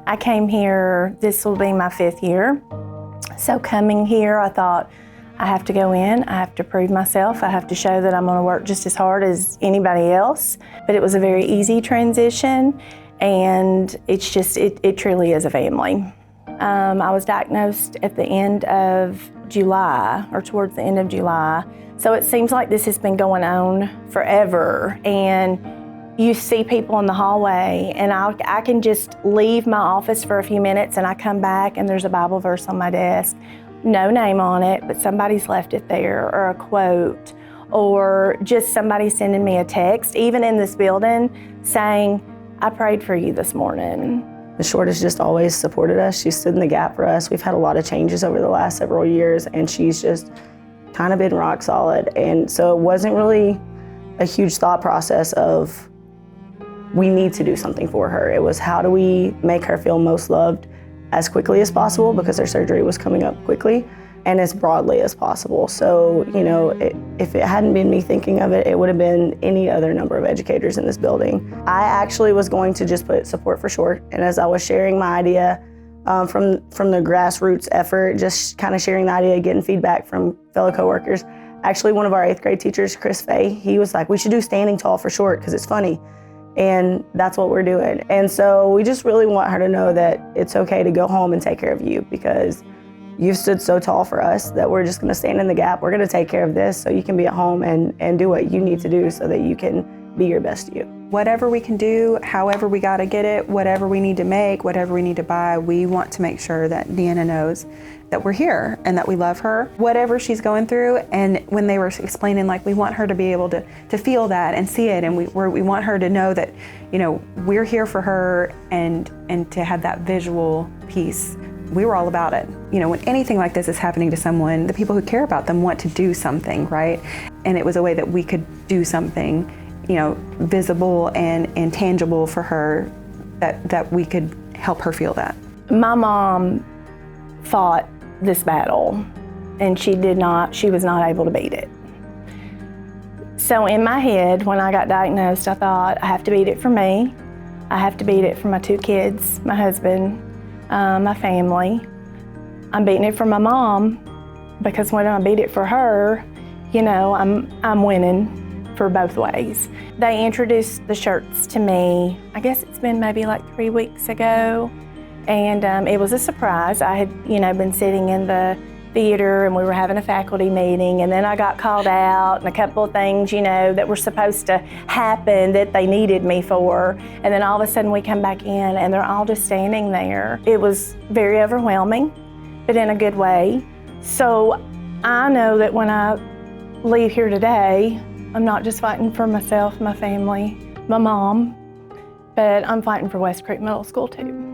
I came here, this will be my 5th year. So coming here, I thought, I have to go in, I have to prove myself, I have to show that I'm gonna work just as hard as anybody else. But it was a very easy transition, and it's just, it truly is a family. I was diagnosed at the end of July, or towards the end of July. So it seems like this has been going on forever. And you see people in the hallway, and I can just leave my office for a few minutes and I come back and there's a Bible verse on my desk. No name on it, but somebody's left it there, or a quote, or just somebody sending me a text, even in this building, saying, I prayed for you this morning. Ms. Short has just always supported us. She stood in the gap for us. We've had a lot of changes over the last several years, and she's just kind of been rock solid. And so it wasn't really a huge thought process of, we need to do something for her. It was, how do we make her feel most loved as quickly as possible, because her surgery was coming up quickly, and as broadly as possible. So, you know, if it hadn't been me thinking of it, it would have been any other number of educators in this building. I actually was going to just put support for short, and as I was sharing my idea from the grassroots effort, just kind of sharing the idea, getting feedback from fellow coworkers, actually one of our 8th grade teachers, Chris Fay, he was like, we should do standing tall for short because it's funny. And that's what we're doing. And so we just really want her to know that it's okay to go home and take care of you, because you've stood so tall for us that we're just gonna stand in the gap. We're gonna take care of this so you can be at home and do what you need to do so that you can be your best you. Whatever we can do, however we gotta get it, whatever we need to make, whatever we need to buy, we want to make sure that Deanna knows that we're here and that we love her, whatever she's going through. And when they were explaining, like, we want her to be able to feel that and see it, and we want her to know that, you know, we're here for her, and to have that visual piece, we were all about it. You know, when anything like this is happening to someone, the people who care about them want to do something, right? And it was a way that we could do something, you know, visible and tangible for her, that we could help her feel that. My mom fought this battle, and she was not able to beat it. So in my head, when I got diagnosed, I thought, I have to beat it for me. I have to beat it for my 2 kids, my husband, my family. I'm beating it for my mom, because when I beat it for her, you know, I'm winning for both ways. They introduced the shirts to me, I guess it's been maybe like 3 weeks ago. And it was a surprise. I had, you know, been sitting in the theater and we were having a faculty meeting, and then I got called out, and a couple of things, you know, that were supposed to happen that they needed me for. And then all of a sudden we come back in and they're all just standing there. It was very overwhelming, but in a good way. So I know that when I leave here today, I'm not just fighting for myself, my family, my mom, but I'm fighting for West Creek Middle School too.